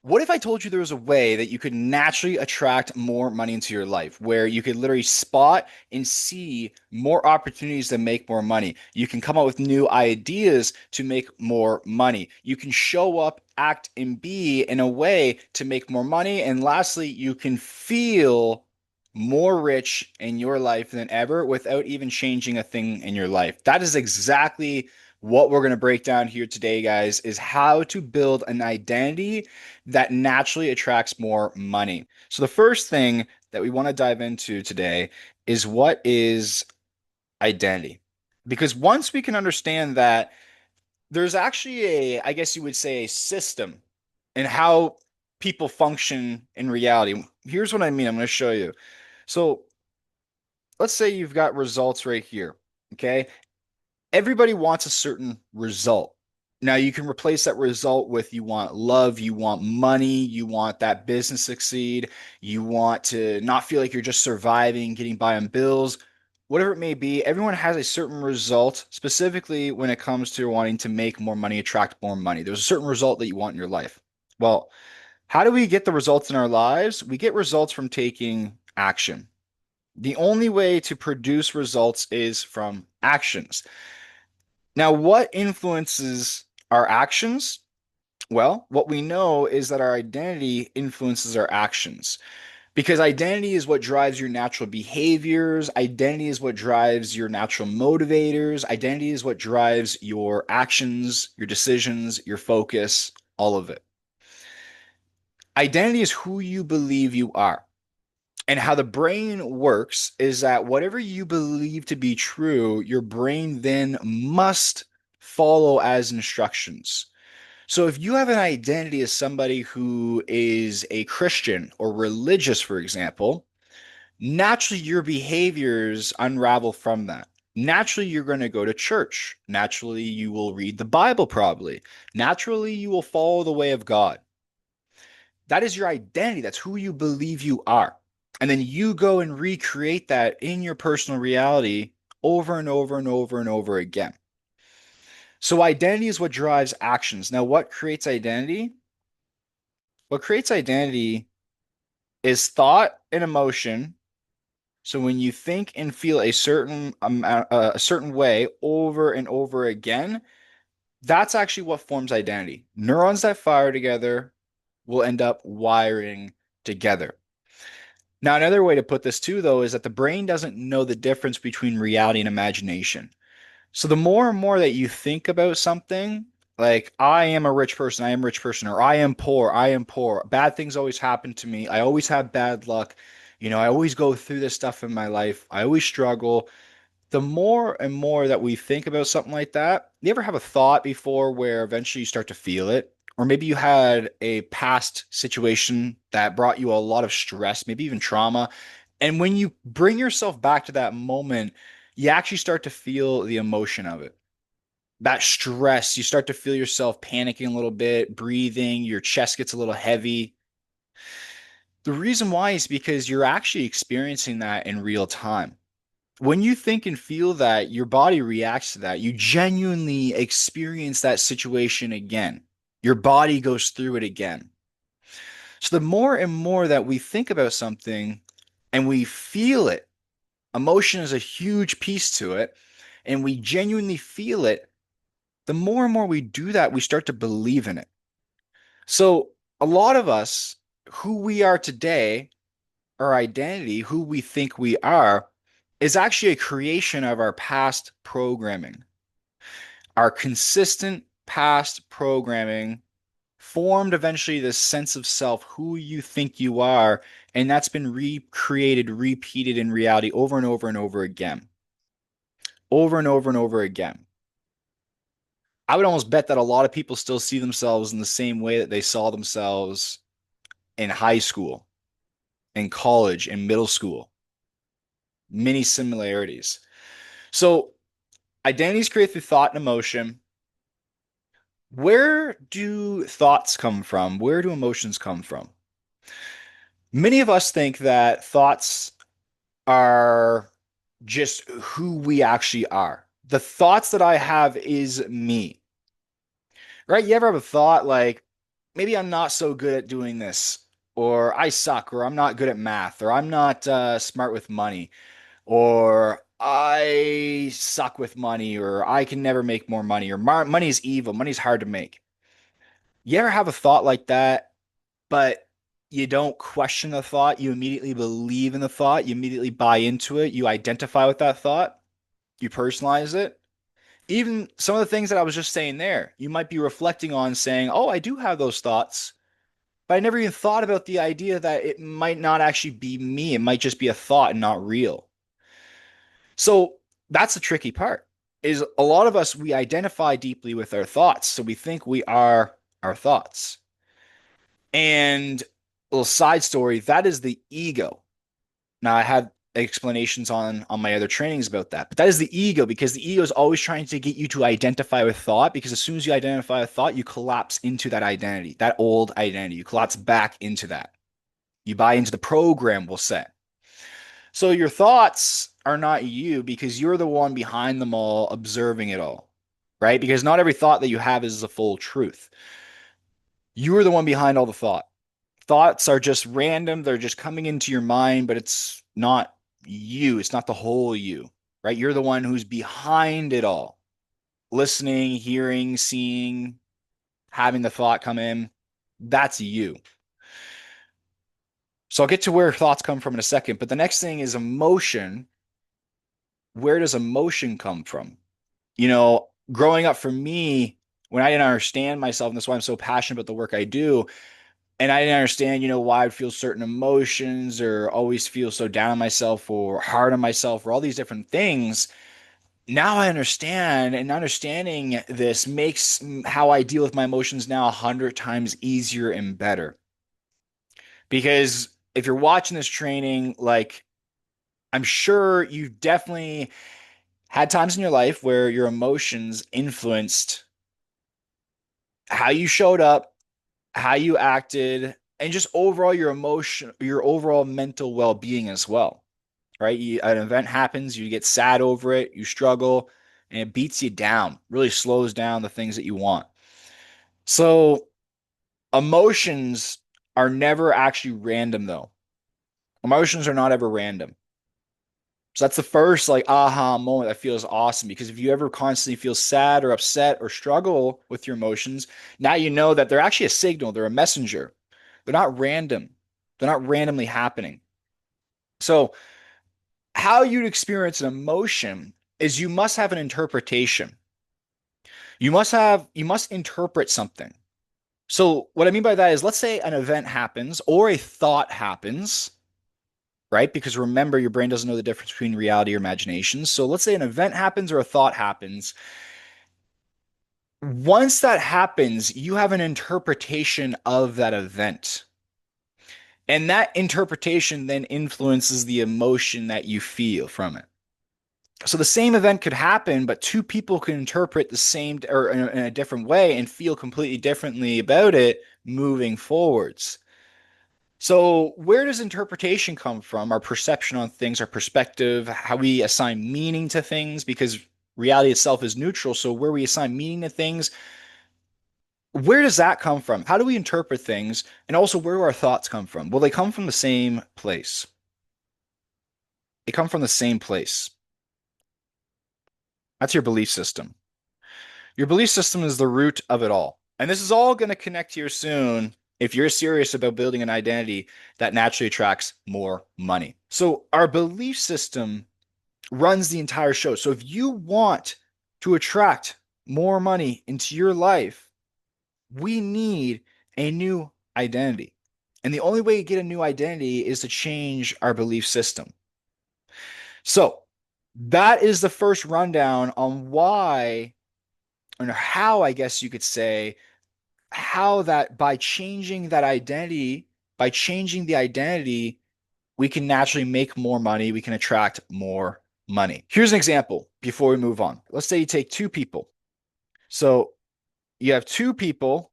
What if I told you there was a way that you could naturally attract more money into your life, where you could literally spot and see more opportunities to make more money? You can come up with new ideas to make more money. You can show up, act, and be in a way to make more money. And lastly, you can feel more rich in your life than ever without even changing a thing in your life. That is exactly what we're going to break down here today, guys, is how to build an identity that naturally attracts more money. So the first thing that we want to dive into today is what is identity? Because once we can understand that there's actually I guess you would say, a system in how people function in reality. Here's what I mean. I'm going to show you. So let's say you've got results right here. Okay. Everybody wants a certain result. Now you can replace that result with you want love, you want money, you want that business succeed, you want to not feel like you're just surviving, getting by on bills, whatever it may be. Everyone has a certain result, specifically when it comes to wanting to make more money, attract more money. There's a certain result that you want in your life. Well, how do we get the results in our lives? We get results from taking action. The only way to produce results is from actions. Now, what influences our actions? Well, what we know is that our identity influences our actions because identity is what drives your natural behaviors. Identity is what drives your natural motivators. Identity is what drives your actions, your decisions, your focus, all of it. Identity is who you believe you are. And how the brain works is that whatever you believe to be true, your brain then must follow as instructions. So if you have an identity as somebody who is a Christian or religious, for example, naturally your behaviors unravel from that. Naturally, you're going to go to church. Naturally, you will read the Bible, probably. Naturally, you will follow the way of God. That is your identity. That's who you believe you are. And then you go and recreate that in your personal reality over and over and over and over again. So identity is what drives actions. Now, what creates identity? What creates identity is thought and emotion. So when you think and feel a certain amount, a certain way over and over again, that's actually what forms identity. Neurons that fire together will end up wiring together. Now, another way to put this too, though, is that the brain doesn't know the difference between reality and imagination. So the more and more that you think about something, like I am a rich person, I am a rich person, or I am poor, bad things always happen to me, I always have bad luck, I always go through this stuff in my life, I always struggle. The more and more that we think about something like that, you ever have a thought before where eventually you start to feel it? Or maybe you had a past situation that brought you a lot of stress, maybe even trauma. And when you bring yourself back to that moment, you actually start to feel the emotion of it. That stress, you start to feel yourself panicking a little bit, breathing, your chest gets a little heavy. The reason why is because you're actually experiencing that in real time. When you think and feel that, your body reacts to that. You genuinely experience that situation again. Your body goes through it again. So the more and more that we think about something and we feel it, emotion is a huge piece to it, and we genuinely feel it, the more and more we do that, we start to believe in it. So a lot of us, who we are today, our identity, who we think we are, is actually a creation of our past programming. Our consistent past programming formed eventually this sense of self, who you think you are, and that's been recreated, repeated in reality over and over and over again, over and over and over again. I would almost bet that a lot of people still see themselves in the same way that they saw themselves in high school, in college, in middle school. Many similarities. So identities create through thought and emotion. Where do thoughts come from? Where do emotions come from? Many of us think that thoughts are just who we actually are. The thoughts that I have is me, right? You ever have a thought like, maybe I'm not so good at doing this, or I suck, or I'm not good at math, or I'm not smart with money, or I suck with money, or I can never make more money, or money is evil, money's hard to make. You ever have a thought like that, but you don't question the thought, you immediately believe in the thought, you immediately buy into it, you identify with that thought, you personalize it? Even some of the things that I was just saying there, you might be reflecting on saying, oh, I do have those thoughts, but I never even thought about the idea that it might not actually be me. It might just be a thought and not real. So that's the tricky part is a lot of us, we identify deeply with our thoughts. So we think we are our thoughts. And a little side story, that is the ego. Now I have explanations on my other trainings about that, but that is the ego because the ego is always trying to get you to identify with thought because as soon as you identify with thought, you collapse into that identity, that old identity. You collapse back into that. You buy into the program we'll set. So your thoughts are not you because you're the one behind them all, observing it all, right? Because not every thought that you have is the full truth. You are the one behind all the thought. Thoughts are just random, they're just coming into your mind, but it's not you, it's not the whole you, right? You're the one who's behind it all, listening, hearing, seeing, having the thought come in. That's you. So I'll get to where thoughts come from in a second, but the next thing is emotion. Where does emotion come from? Growing up for me, when I didn't understand myself, and that's why I'm so passionate about the work I do, and I didn't understand, why I'd feel certain emotions or always feel so down on myself or hard on myself or all these different things. Now I understand, and understanding this makes how I deal with my emotions now 100 times easier and better. Because if you're watching this training, like I'm sure you've definitely had times in your life where your emotions influenced how you showed up, how you acted, and just overall your emotion, your overall mental well-being as well, right? An event happens, you get sad over it, you struggle, and it beats you down, really slows down the things that you want. So emotions are never actually random, though. Emotions are not ever random. So that's the first like aha moment that feels awesome because if you ever constantly feel sad or upset or struggle with your emotions, now you know that they're actually a signal, they're a messenger. They're not random. They're not randomly happening. So how you'd experience an emotion is you must have an interpretation. You must interpret something. So what I mean by that is let's say an event happens or a thought happens, right? Because remember, your brain doesn't know the difference between reality or imagination. So let's say an event happens or a thought happens. Once that happens, you have an interpretation of that event. And that interpretation then influences the emotion that you feel from it. So the same event could happen, but two people can interpret the same or in a different way and feel completely differently about it moving forwards. So, where does interpretation come from? Our perception on things, our perspective, how we assign meaning to things, because reality itself is neutral. So, where we assign meaning to things, where does that come from? How do we interpret things? And also, where do our thoughts come from? Well, they come from the same place. They come from the same place. That's your belief system. Your belief system is the root of it all. And this is all going to connect here soon if you're serious about building an identity that naturally attracts more money. So, our belief system runs the entire show. So, if you want to attract more money into your life, we need a new identity. And the only way to get a new identity is to change our belief system. So, that is the first rundown on why, or how, I guess you could say, how that by changing that identity, by changing the identity, we can naturally make more money, we can attract more money. Here's an example before we move on. Let's say you take two people. So you have two people,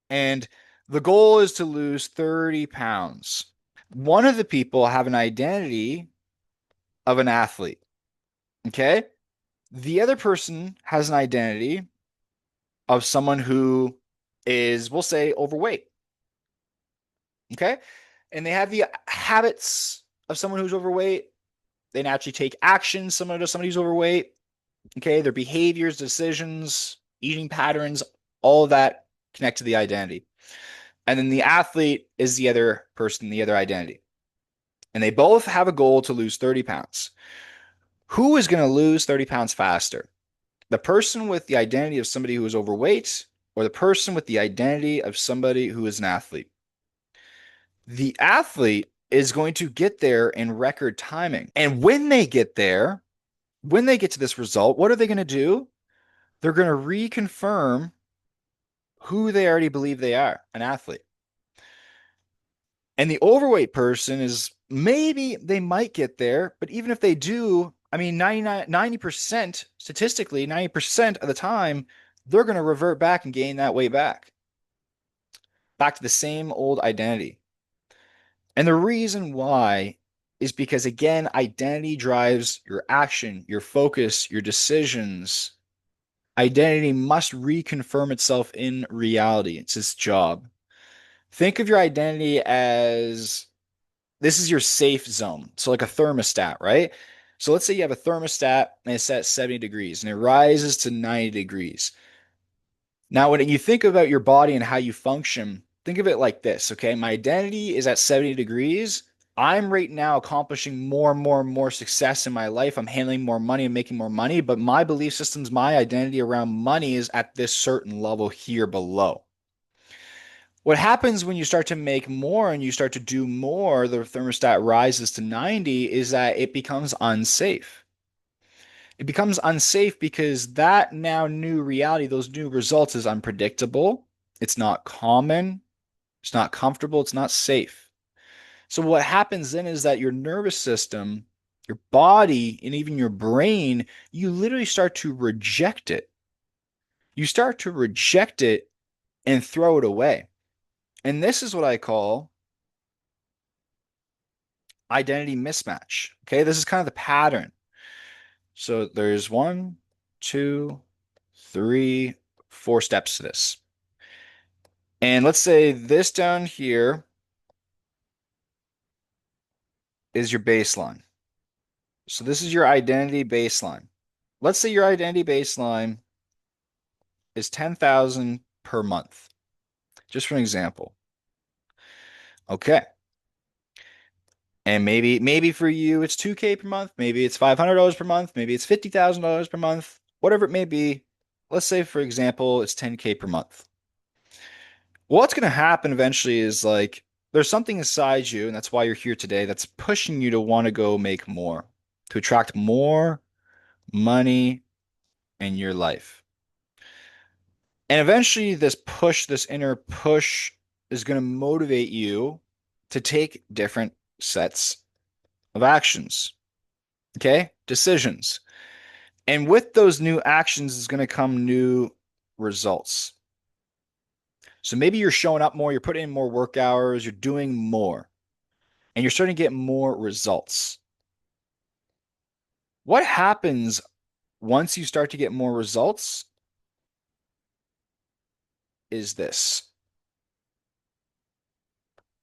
and the goal is to lose 30 pounds. One of the people have an identity of an athlete. Okay. The other person has an identity of someone who is, we'll say, overweight. Okay. And they have the habits of someone who's overweight. They naturally take action similar to somebody who's overweight. Okay. Their behaviors, decisions, eating patterns, all of that connect to the identity. And then the athlete is the other person, the other identity. And they both have a goal to lose 30 pounds. Who is going to lose 30 pounds faster? The person with the identity of somebody who is overweight or the person with the identity of somebody who is an athlete? The athlete is going to get there in record timing. And when they get there, when they get to this result, what are they going to do? They're going to reconfirm who they already believe they are, an athlete. And the overweight person is maybe they might get there, but even if they do, I mean, 90% statistically, 90% of the time, they're going to revert back and gain that weight back to the same old identity. And the reason why is because, again, identity drives your action, your focus, your decisions. Identity must reconfirm itself in reality. It's its job. Think of your identity as this is your safe zone. So, like a thermostat, right? So, let's say you have a thermostat and it's set at 70 degrees and it rises to 90 degrees. Now, when you think about your body and how you function, think of it like this, okay? My identity is at 70 degrees. I'm right now accomplishing more and more and more success in my life. I'm handling more money and making more money, but my belief systems, my identity around money is at this certain level here below. What happens when you start to make more and you start to do more, the thermostat rises to 90, is that it becomes unsafe. It becomes unsafe because that now new reality, those new results is unpredictable. It's not common. It's not comfortable. It's not safe. So what happens then is that your nervous system, your body, and even your brain, you literally start to reject it. You start to reject it and throw it away. And this is what I call identity mismatch. Okay, this is kind of the pattern. So there's one, two, three, four steps to this. And let's say this down here is your baseline. So this is your identity baseline. Let's say your identity baseline is 10,000 per month, just for an example. Okay. And maybe for you it's 2K per month, maybe it's $500 per month, maybe it's $50,000 per month, whatever it may be. Let's say for example it's 10K per month. What's going to happen eventually is like there's something inside you, and that's why you're here today, that's pushing you to want to go make more, to attract more money in your life. And eventually, this push, this inner push, is going to motivate you to take different sets of actions, okay? Decisions. And with those new actions is going to come new results. So maybe you're showing up more, you're putting in more work hours, you're doing more, and you're starting to get more results. What happens once you start to get more results is this.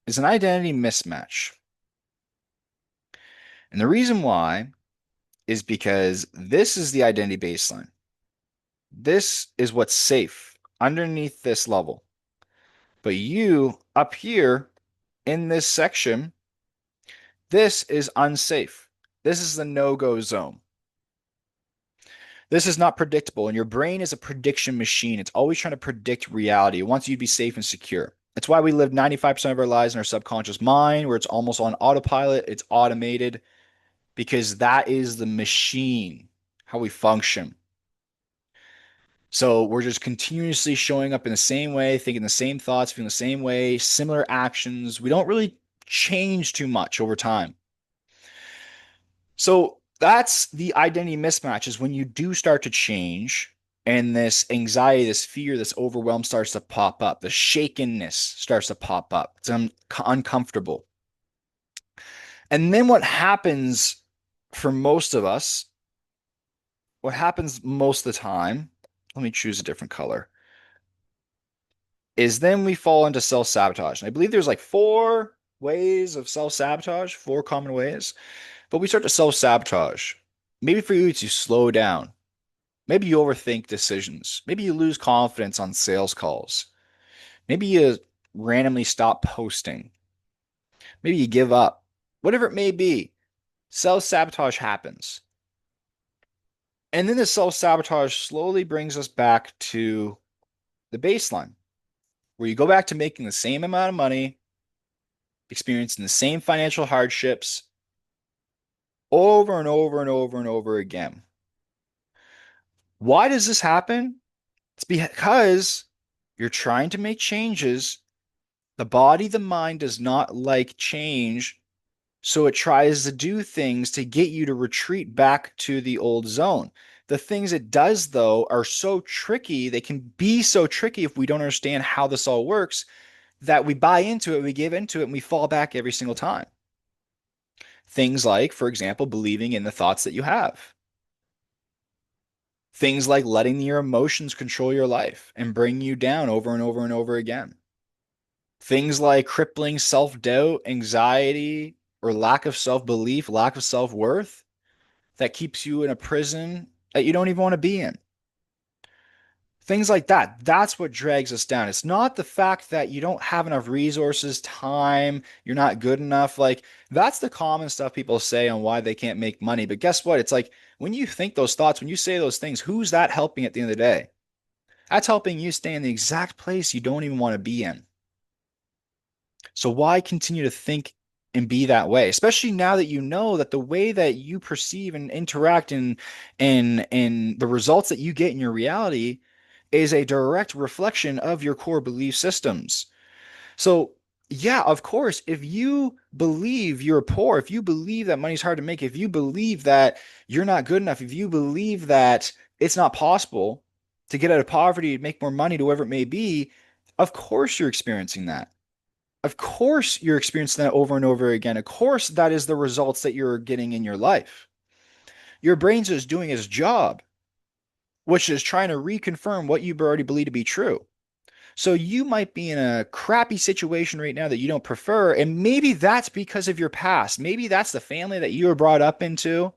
Is an identity mismatch. And the reason why is because this is the identity baseline. This is what's safe underneath this level. But you up here in this section, this is unsafe. This is the no-go zone. This is not predictable, and your brain is a prediction machine. It's always trying to predict reality. It wants you to be safe and secure. That's why we live 95% of our lives in our subconscious mind, where it's almost on autopilot, it's automated, because that is the machine, how we function. So we're just continuously showing up in the same way, thinking the same thoughts, feeling the same way, similar actions. We don't really change too much over time. So that's the identity mismatch is when you do start to change and this anxiety, this fear, this overwhelm starts to pop up. The shakenness starts to pop up. It's uncomfortable. And then what happens for most of us, what happens most of the time, let me choose a different color, is then we fall into self-sabotage. And I believe there's like four ways of self-sabotage, four common ways. But we start to self-sabotage. Maybe for you to slow down. Maybe you overthink decisions. Maybe you lose confidence on sales calls. Maybe you randomly stop posting. Maybe you give up. Whatever it may be, self-sabotage happens. And then the self-sabotage slowly brings us back to the baseline, where you go back to making the same amount of money, experiencing the same financial hardships over and over and over and over again. Why does this happen? It's because you're trying to make changes. The body, the mind does not like change. So it tries to do things to get you to retreat back to the old zone. The things it does, though, are so tricky. They can be so tricky if we don't understand how this all works that we buy into it, we give into it, and we fall back every single time. Things like, for example, believing in the thoughts that you have. Things like letting your emotions control your life and bring you down over and over and over again. Things like crippling self-doubt, anxiety, or lack of self-belief, lack of self-worth that keeps you in a prison that you don't even want to be in. Things like that. That's what drags us down. It's not the fact that you don't have enough resources, time, you're not good enough. Like, that's the common stuff people say on why they can't make money. But guess what? It's like when you think those thoughts, when you say those things, who's that helping at the end of the day? That's helping you stay in the exact place you don't even want to be in. So why continue to think and be that way? Especially now that you know that the way that you perceive and interact and the results that you get in your reality is a direct reflection of your core belief systems. So yeah, of course, if you believe you're poor, if you believe that money's hard to make, if you believe that you're not good enough, if you believe that it's not possible to get out of poverty, to make more money, to whatever it may be, of course you're experiencing that. Of course, you're experiencing that over and over again. Of course, that is the results that you're getting in your life. Your brain's just doing its job, which is trying to reconfirm what you already believe to be true. So you might be in a crappy situation right now that you don't prefer, and maybe that's because of your past. Maybe that's the family that you were brought up into.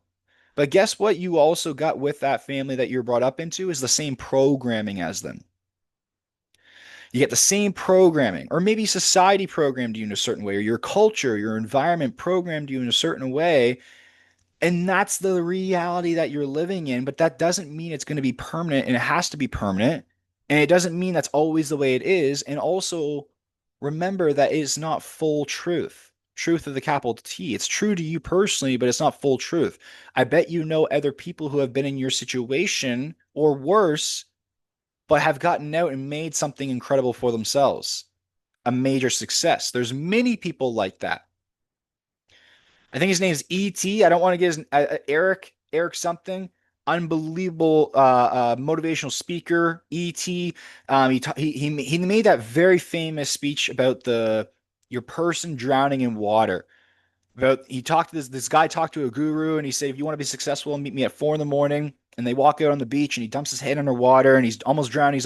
But guess what? You also got with that family that you're brought up into is the same programming as them. You get the same programming, or maybe society programmed you in a certain way, or your culture, your environment programmed you in a certain way. And that's the reality that you're living in. But that doesn't mean it's going to be permanent, and it has to be permanent. And it doesn't mean that's always the way it is. And also remember that it's not full truth. Truth of the capital T. It's true to you personally, but it's not full truth. I bet you know other people who have been in your situation or worse but have gotten out and made something incredible for themselves, a major success. There's many people like that. I think his name is E.T. I don't want to get his Eric something. Unbelievable motivational speaker, E.T. He made that very famous speech about the your person drowning in water. About he talked to this guy talked to a guru and he said, if you want to be successful, meet me at 4 in the morning. And they walk out on the beach and he dumps his head underwater and he's almost drowning.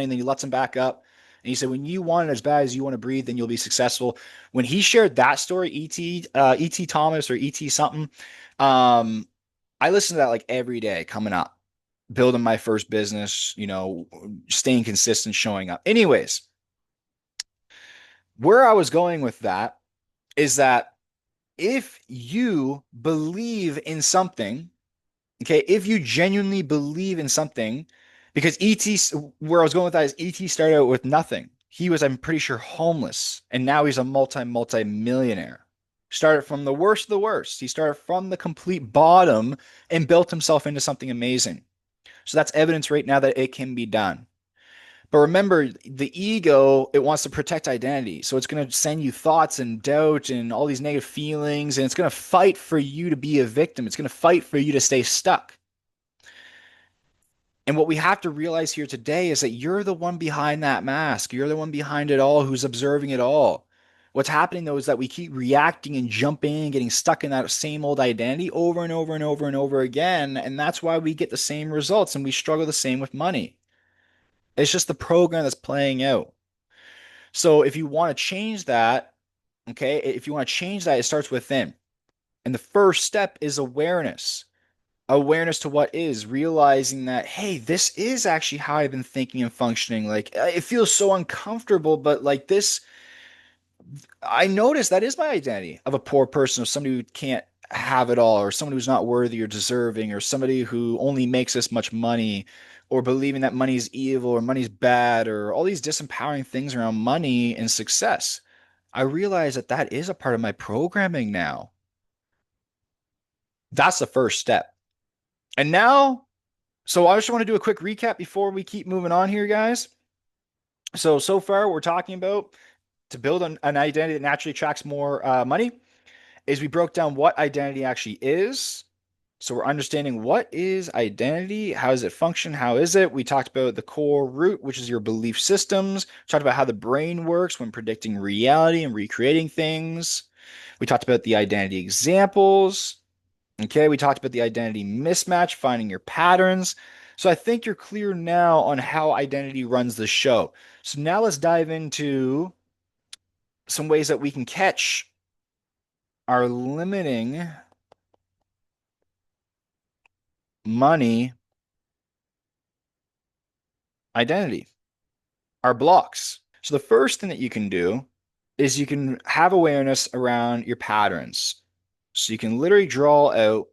Then he lets him back up. And he said, when you want it as bad as you want to breathe, then you'll be successful. When he shared that story, E.T. Thomas or E.T. something, um, I listen to that like every day coming up, building my first business, staying consistent, showing up. Anyways, where I was going with that is that if you believe in something, okay, if you genuinely believe in something, because ET, where I was going with that is ET started out with nothing. He was, I'm pretty sure, homeless, and now he's a multi millionaire. Started from the worst of the worst. He started from the complete bottom and built himself into something amazing. So that's evidence right now that it can be done. But remember, the ego, it wants to protect identity. So it's going to send you thoughts and doubt and all these negative feelings, and it's going to fight for you to be a victim. It's going to fight for you to stay stuck. And what we have to realize here today is that you're the one behind that mask. You're the one behind it all who's observing it all. What's happening though is that we keep reacting and jumping and getting stuck in that same old identity over and over and over and over again. And that's why we get the same results and we struggle the same with money. It's just the program that's playing out. So if you want to change that, okay, if you want to change that, it starts within. And the first step is awareness. Awareness to what is, realizing that, hey, this is actually how I've been thinking and functioning. Like, it feels so uncomfortable, but like this, I notice that is my identity of a poor person, of somebody who can't have it all, or somebody who's not worthy or deserving, or somebody who only makes this much money, or believing that money's evil or money's bad, or all these disempowering things around money and success. I realize that that is a part of my programming now. That's the first step. And now, so I just want to do a quick recap before we keep moving on here, guys. So far, we're talking about to build an identity that naturally attracts more money is we broke down what identity actually is. So we're understanding what is identity, how does it function, how is it? We talked about the core root, which is your belief systems. We talked about how the brain works when predicting reality and recreating things. We talked about the identity examples. Okay, we talked about the identity mismatch, finding your patterns. So I think you're clear now on how identity runs the show. So now let's dive into some ways that we can catch our limiting money identity, our blocks. So the first thing that you can do is you can have awareness around your patterns. So you can literally draw out.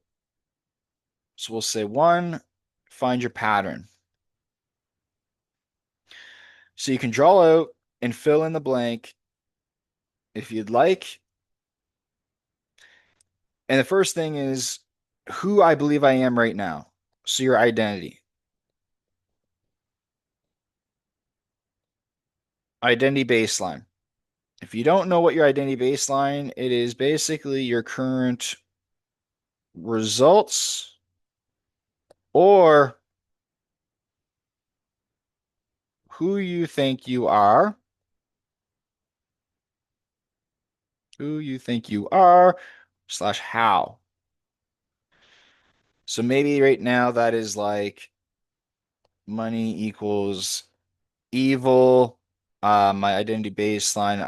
So we'll say one, find your pattern. So you can draw out and fill in the blank if you'd like. And the first thing is who I believe I am right now. So your identity. Identity baseline. If you don't know what your identity baseline, it is basically your current results or who you think you are, who you think you are, slash how. So maybe right now that is like money equals evil. My identity baseline,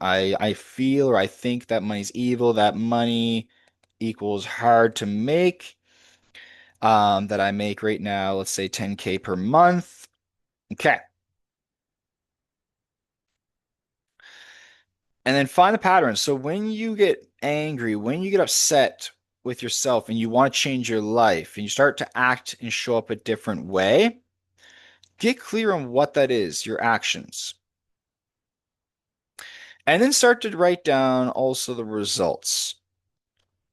I feel or I think that money's evil, that money equals hard to make. That I make right now, let's say 10K per month. Okay. And then find the patterns. So when you get angry, when you get upset with yourself and you want to change your life and you start to act and show up a different way, get clear on what that is, your actions. And then start to write down also the results.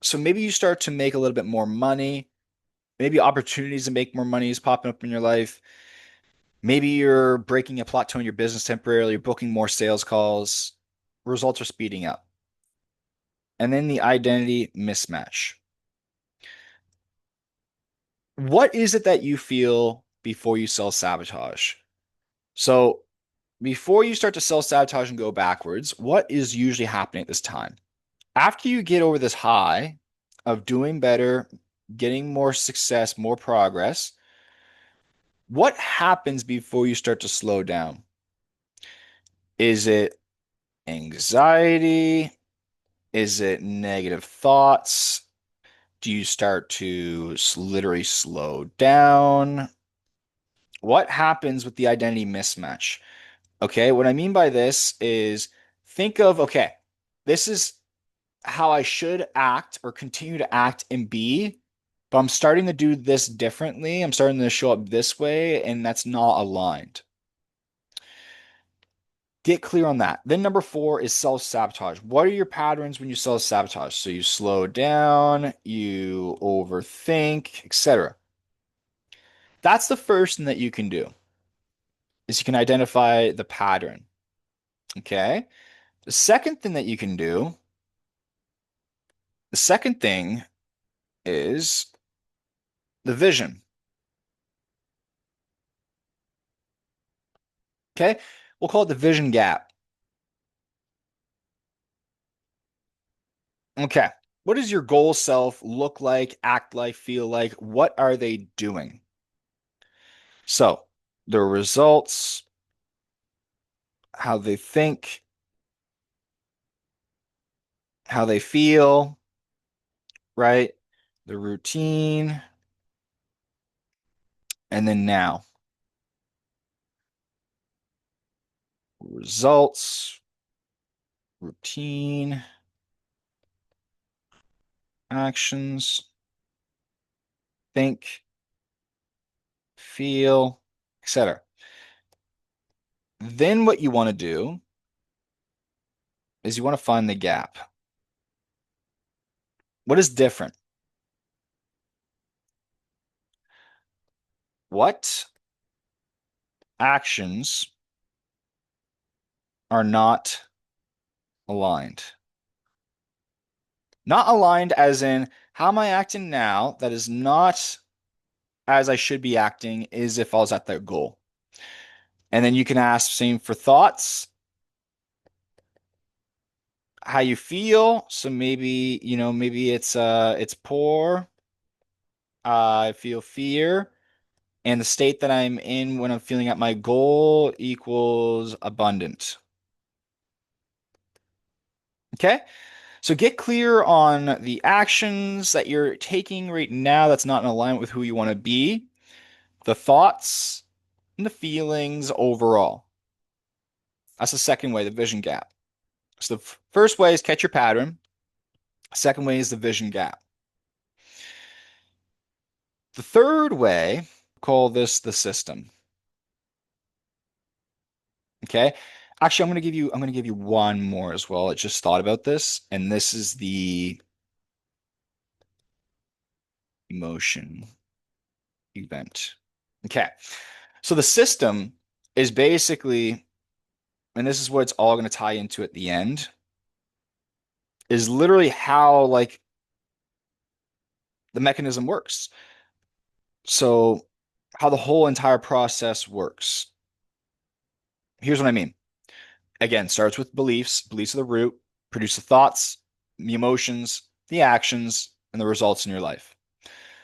So maybe you start to make a little bit more money. Maybe opportunities to make more money is popping up in your life. Maybe you're breaking a plateau in your business temporarily, booking more sales calls. Results are speeding up. And then the identity mismatch. What is it that you feel before you self-sabotage? So before you start to self-sabotage and go backwards, what is usually happening at this time? After you get over this high of doing better, getting more success, more progress, what happens before you start to slow down? Is it anxiety? Is it negative thoughts? Do you start to literally slow down? What happens with the identity mismatch? Okay, what I mean by this is think of, okay, this is how I should act or continue to act and be, but I'm starting to do this differently. I'm starting to show up this way, and that's not aligned. Get clear on that. Then number four is self-sabotage. What are your patterns when you self-sabotage? So you slow down, you overthink, etc. That's the first thing that you can do is you can identify the pattern. Okay. The second thing that you can do, the second thing is the vision. Okay. We'll call it the vision gap. Okay. What does your goal self look like, act like, feel like? What are they doing? So the results, how they think, how they feel, right? The routine, and then now. Results, routine, actions, think, feel, etc. Then what you want to do is you want to find the gap. What is different? What actions are not aligned? Not aligned as in, how am I acting now that is not as I should be acting is if I was at that goal. And then you can ask same for thoughts, how you feel. So maybe, maybe it's poor. I feel fear. And the state that I'm in when I'm feeling at my goal equals abundant. Okay? So get clear on the actions that you're taking right now that's not in alignment with who you want to be, the thoughts, and the feelings overall. That's the second way, the vision gap. So the first way is catch your pattern. Second way is the vision gap. The third way, call this the system. Okay. Actually, I'm going to give you one more as well. I just thought about this, and this is the emotion event. Okay. So the system is basically, and this is what it's all going to tie into at the end, is literally how like the mechanism works. So how the whole entire process works. Here's what I mean. Again, starts with beliefs. Beliefs are the root, produce the thoughts, the emotions, the actions, and the results in your life.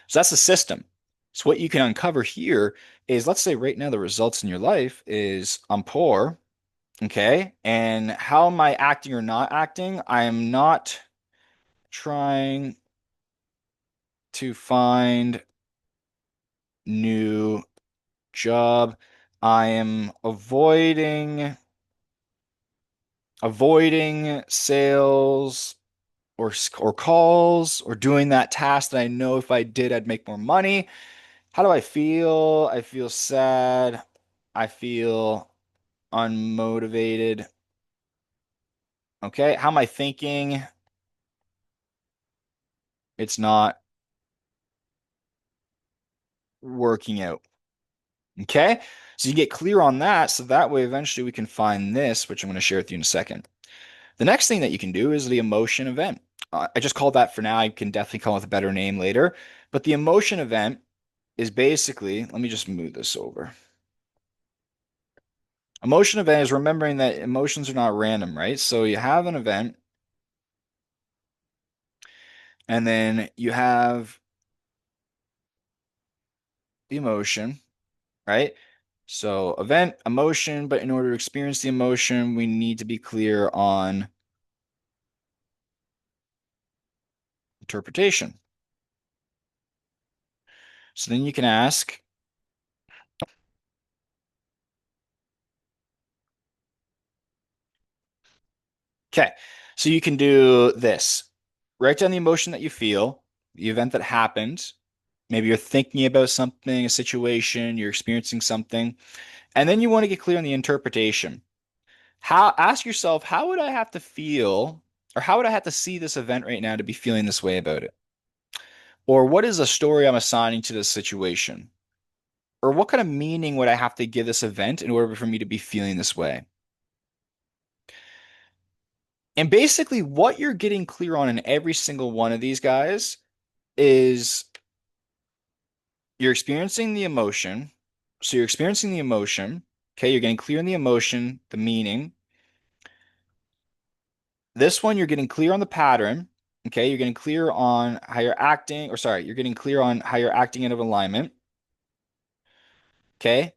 So that's the system. So what you can uncover here is, let's say right now the results in your life is I'm poor, okay? And how am I acting or not acting? I am not trying to find new job. I am avoiding sales or calls or doing that task that I know if I did I'd make more money. How do I feel? I feel sad. I feel unmotivated. Okay. How am I thinking? It's not working out. Okay. So you get clear on that. So that way, eventually, we can find this, which I'm going to share with you in a second. The next thing that you can do is the emotion event. I just called that for now. I can definitely come up with a better name later. But the emotion event is basically, let me just move this over. Emotion event is remembering that emotions are not random, right? So you have an event, and then you have the emotion, right? So event, emotion, but in order to experience the emotion, we need to be clear on interpretation. So then you can ask, okay, so you can do this. Write down the emotion that you feel, the event that happened. Maybe you're thinking about something, a situation, you're experiencing something, and then you want to get clear on the interpretation. Ask yourself, how would I have to feel, or how would I have to see this event right now to be feeling this way about it? Or what is the story I'm assigning to this situation? Or what kind of meaning would I have to give this event in order for me to be feeling this way? And basically, what you're getting clear on in every single one of these guys is you're experiencing the emotion. So you're experiencing the emotion. Okay, you're getting clear on the emotion, the meaning. This one, you're getting clear on the pattern. Okay, you're getting clear on how you're acting, or sorry, you're getting clear on how you're acting out of alignment. Okay,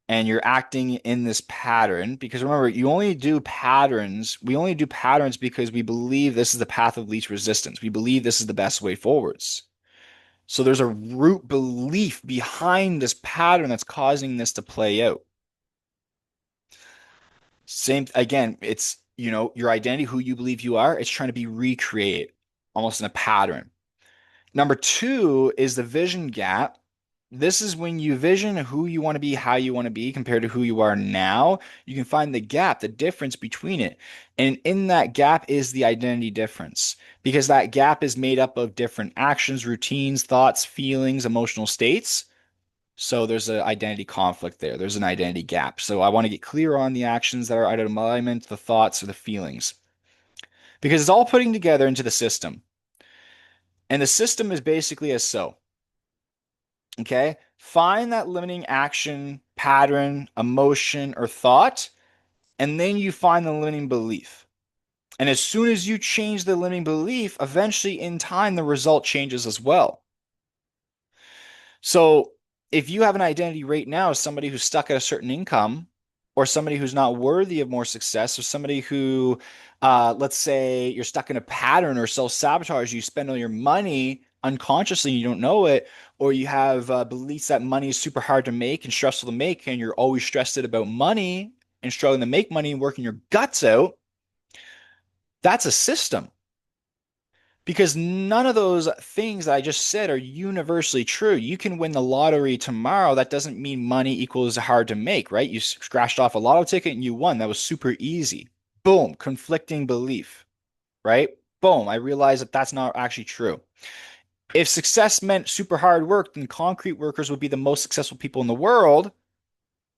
and you're acting in this pattern, because remember, you only do patterns. We only do patterns because we believe this is the path of least resistance. We believe this is the best way forwards. So there's a root belief behind this pattern that's causing this to play out. Same again, it's your identity, who you believe you are, it's trying to be recreated almost in a pattern. Number two is the vision gap. This is when you vision who you want to be, how you want to be compared to who you are now. You can find the gap, the difference between it. And in that gap is the identity difference because that gap is made up of different actions, routines, thoughts, feelings, emotional states. So there's an identity conflict there. There's an identity gap. So I want to get clear on the actions that are out of alignment, the thoughts or the feelings, because it's all putting together into the system. And the system is basically as so. Okay. Find that limiting action, pattern, emotion, or thought, and then you find the limiting belief. And as soon as you change the limiting belief, eventually in time, the result changes as well. So if you have an identity right now as somebody who's stuck at a certain income, or somebody who's not worthy of more success, or somebody who, let's say, you're stuck in a pattern or self-sabotage, you spend all your money unconsciously and you don't know it, or you have beliefs that money is super hard to make and stressful to make, and you're always stressed out about money and struggling to make money and working your guts out, that's a system. Because none of those things that I just said are universally true. You can win the lottery tomorrow. That doesn't mean money equals hard to make, right? You scratched off a lotto ticket and you won. That was super easy. Boom, conflicting belief, right? Boom, I realized that that's not actually true. If success meant super hard work, then concrete workers would be the most successful people in the world,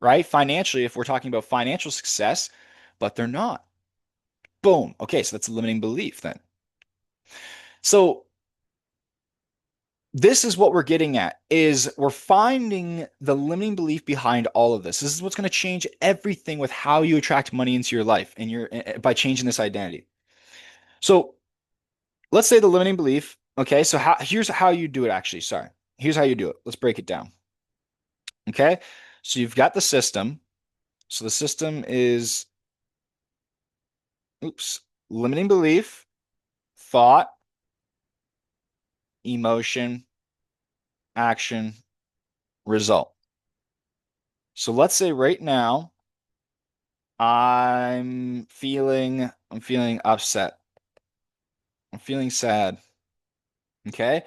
right? Financially, if we're talking about financial success, but they're not. Boom. Okay, so that's a limiting belief then. So this is what we're getting at is we're finding the limiting belief behind all of this. This is what's going to change everything with how you attract money into your life and your by changing this identity. So let's say the limiting belief. Okay, so here's how you do it actually. Sorry. Here's how you do it. Let's break it down. Okay. So you've got the system. So the system is, oops, limiting belief, thought, emotion, action, result. So let's say right now I'm feeling upset. I'm feeling sad. Okay.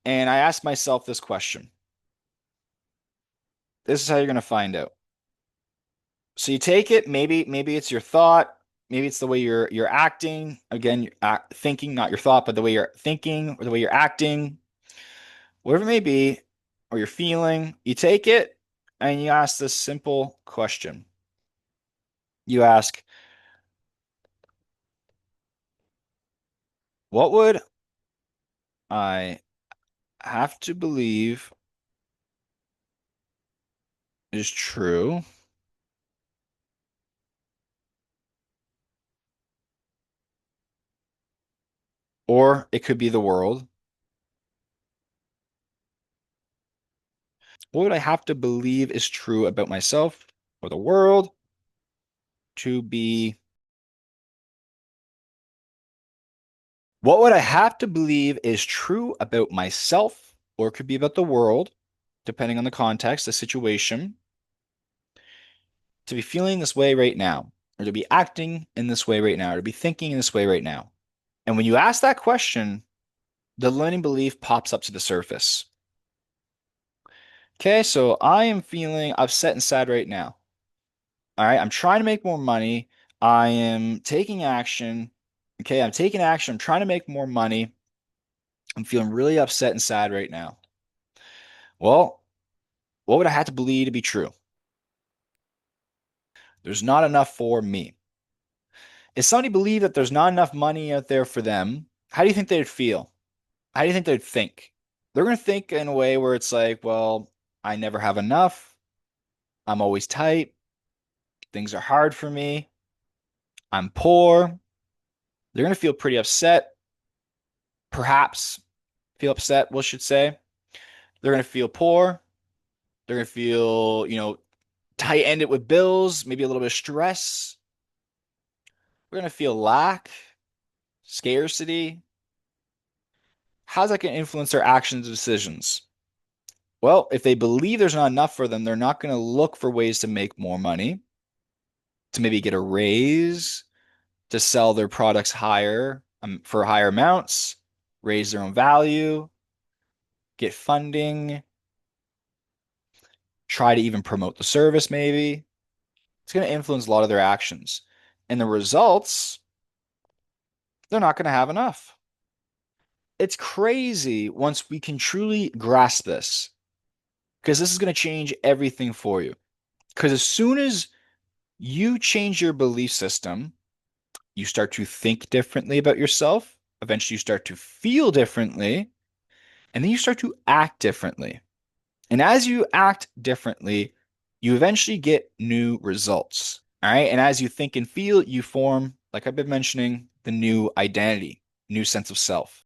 And I asked myself this question. This is how you're going to find out. So you take it, maybe it's your thought, maybe it's the way you're acting. Again, you're thinking, not your thought, but the way you're thinking or the way you're acting, whatever it may be, or you're feeling. You take it and you ask this simple question. You ask, what would I have to believe is true, or it could be the world. What would I have to believe is true about myself or the world to be? What would I have to believe is true about myself, or it could be about the world, depending on the context, the situation, to be feeling this way right now, or to be acting in this way right now, or to be thinking in this way right now? And when you ask that question, the limiting belief pops up to the surface. Okay, so I am feeling upset and sad right now. All right, I'm trying to make more money. I am taking action. Okay, I'm taking action. I'm trying to make more money. I'm feeling really upset and sad right now. Well, what would I have to believe to be true? There's not enough for me. If somebody believed that there's not enough money out there for them, how do you think they'd feel? How do you think they'd think? They're going to think in a way where it's like, well, I never have enough. I'm always tight. Things are hard for me. I'm poor. They're going to feel pretty upset, perhaps feel upset, we should say. They're going to feel poor. They're going to feel, How you end it with bills, maybe a little bit of stress. We're going to feel lack, scarcity. How's that going to influence their actions and decisions? Well, if they believe there's not enough for them, they're not going to look for ways to make more money, to maybe get a raise, to sell their products higher for higher amounts, raise their own value, get funding, try to even promote the service, maybe. It's going to influence a lot of their actions. And the results, they're not going to have enough. It's crazy once we can truly grasp this, because this is going to change everything for you. Because as soon as you change your belief system, you start to think differently about yourself. Eventually, you start to feel differently, and then you start to act differently. And as you act differently, you eventually get new results. All right. And as you think and feel, you form, like I've been mentioning, the new identity, new sense of self.